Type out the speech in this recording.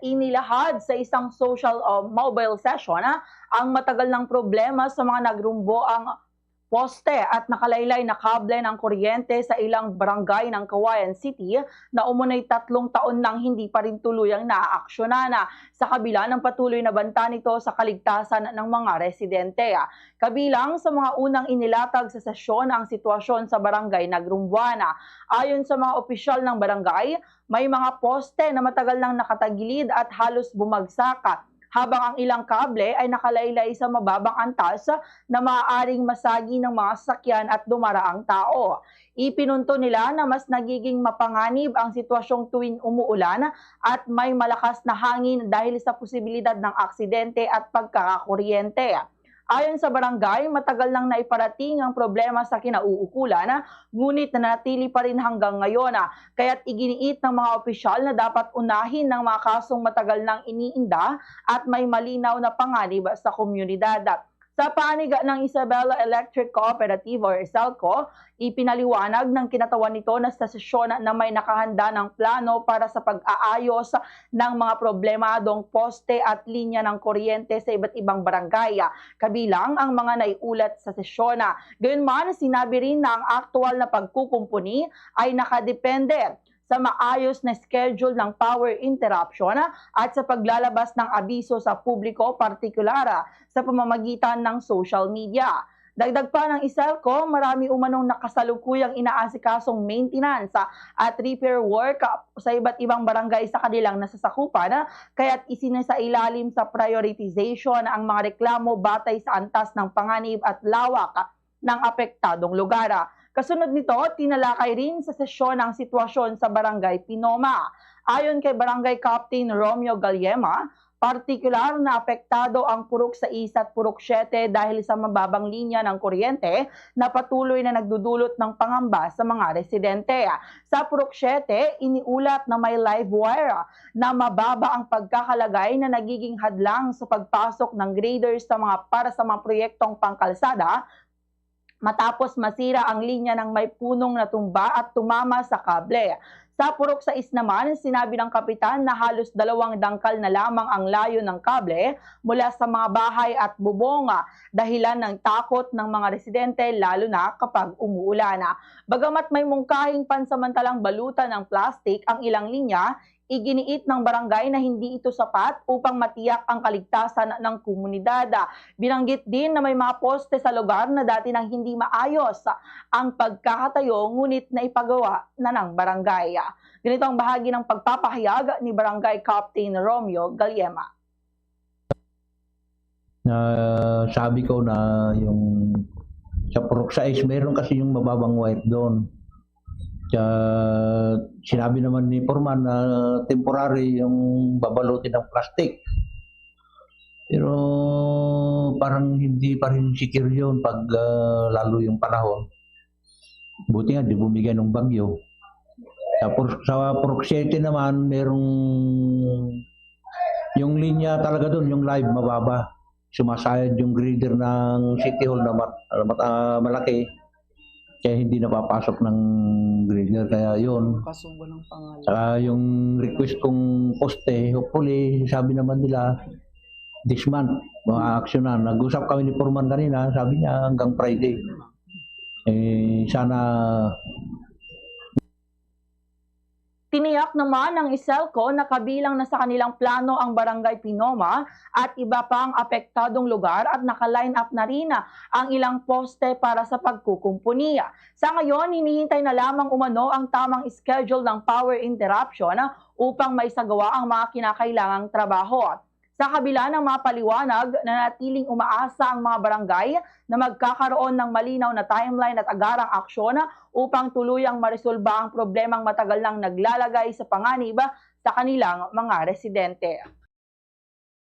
inilahad sa isang social mobile session ang matagal ng problema sa mga nagrumbo ang poste at nakalaylay na kable ng kuryente sa ilang barangay ng Cauayan City na umunay 3 taon nang hindi pa rin tuluyang naaaksyonan sa kabila ng patuloy na banta nito sa kaligtasan ng mga residente. Kabilang sa mga unang inilatag sa sesyon ang sitwasyon sa barangay Nagrumbuan. Ayon sa mga opisyal ng barangay, may mga poste na matagal nang nakatagilid at halos bumagsak, habang ang ilang kable ay nakalaylay sa mababang antas na maaaring masagi ng mga sasakyan at dumaraang tao. Ipinunto nila na mas nagiging mapanganib ang sitwasyong tuwing umuulan at may malakas na hangin dahil sa posibilidad ng aksidente at pagkakakuryente. Ayon sa barangay, matagal nang naiparating ang problema sa kinauukulan, ngunit nanatili pa rin hanggang ngayon. Kaya't iginiit ng mga opisyal na dapat unahin ng mga kasong matagal nang iniinda at may malinaw na panganib sa komunidad. Sa panig ng Isabela Electric Cooperative or ISELCO, ipinaliwanag ng kinatawan nito na sa sesyon na may nakahanda ng plano para sa pag-aayos ng mga problemadong poste at linya ng kuryente sa iba't ibang barangay, kabilang ang mga naiulat sa sesyon. Gayunman, sinabi rin na ang aktual na pagkukumpuni ay nakadepende sa maayos na schedule ng power interruption at sa paglalabas ng abiso sa publiko, partikular sa pamamagitan ng social media. Dagdag pa ng ISELCO, marami umanong nakasalukuyang inaasikasong maintenance at repair work sa iba't ibang barangay sa kanilang nasasakupan, kaya't isinasailalim sa prioritization ang mga reklamo batay sa antas ng panganib at lawak ng apektadong lugar. Kasunod nito, tinalakay rin sa sesyon ang sitwasyon sa Barangay Pinoma. Ayon kay Barangay Captain Romeo Galiema, partikular na apektado ang Purok 6 at Purok 7 dahil sa mababang linya ng kuryente na patuloy na nagdudulot ng pangamba sa mga residente. Sa Purok 7, iniulat na may live wire na mababa ang pagkakalagay na nagiging hadlang sa pagpasok ng graders para sa mga proyektong pangkalsada matapos masira ang linya ng may punong natumba at tumama sa kable. Sa Purok 6 naman, sinabi ng kapitan na halos 2 dangkal na lamang ang layo ng kable mula sa mga bahay at bubong, dahilan ng takot ng mga residente lalo na kapag umuulan. Bagamat may mungkahing pansamantalang balutan ng plastik ang ilang linya, iginiit ng barangay na hindi ito sapat upang matiyak ang kaligtasan ng komunidad. Binanggit din na may mga poste sa lugar na dati nang hindi maayos ang pagkakatayo ngunit naipagawa na ng barangay. Ganito ang bahagi ng pagpapahayag ni Barangay Captain Romeo Galiema. Sabi ko na yung sa Purok 6 meron kasi yung mababang wire doon. Sinabi naman ni Foreman na temporary yung babalutin ng plastic. Pero parang hindi pa rin secure yun pag lalo yung panahon. Buti nga di bumigay ng bagyo. Sa Purok 7 naman merong yung linya talaga doon, yung live mababa. Sumasayad yung grader ng City Hall na malaki. Kaya hindi napapasok ng grader, kaya yun. Saka yung request kong poste, hopefully, sabi naman nila, this month, mga-actionan. Nag-usap kami ni Foreman kanina, sabi niya hanggang Friday. Sana. Tiniyak naman ng ISELCO na kabilang na sa kanilang plano ang Barangay Pinoma at iba pang apektadong lugar at naka-line up na rin ang ilang poste para sa pagkukumpuni. Sa ngayon, hinihintay na lamang umano ang tamang schedule ng power interruption upang maisagawa ang mga kinakailangang trabaho. Sa kabila ng mga paliwanag, nanatiling umaasa ang mga barangay na magkakaroon ng malinaw na timeline at agarang aksyon upang tuluyang maresolba ang problemang matagal nang naglalagay sa panganib sa kanilang mga residente.